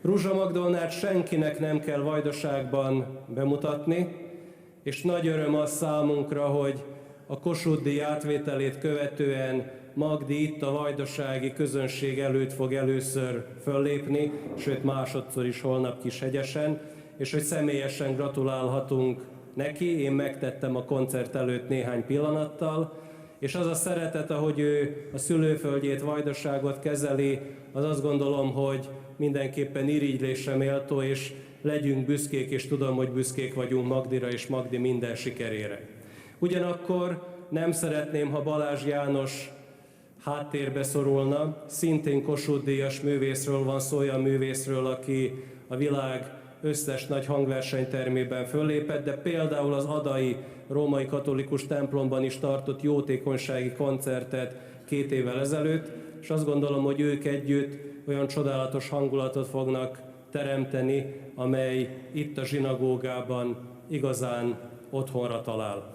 Ruzsa Magdolnát senkinek nem kell Vajdaságban bemutatni, és nagy öröm az számunkra, hogy a Kossuth-díj átvételét követően Magdi itt a vajdasági közönség előtt fog először föllépni, sőt másodszor is holnap Kishegyesen, és hogy személyesen gratulálhatunk neki, én megtettem a koncert előtt néhány pillanattal, és az a szeretet, ahogy ő a szülőföldjét, Vajdaságot kezeli, az azt gondolom, hogy mindenképpen irigylésre méltó, és legyünk büszkék, és tudom, hogy büszkék vagyunk Magdira és Magdi minden sikerére. Ugyanakkor nem szeretném, ha Balázs János háttérbe szorulna, szintén Kossuth-díjas művészről van szó, olyan művészről, aki a világ összes nagy hangversenytermében föllépett, de például az adai római katolikus templomban is tartott jótékonysági koncertet 2 évvel ezelőtt, és azt gondolom, hogy ők együtt olyan csodálatos hangulatot fognak teremteni, amely itt a zsinagógában igazán otthonra talál.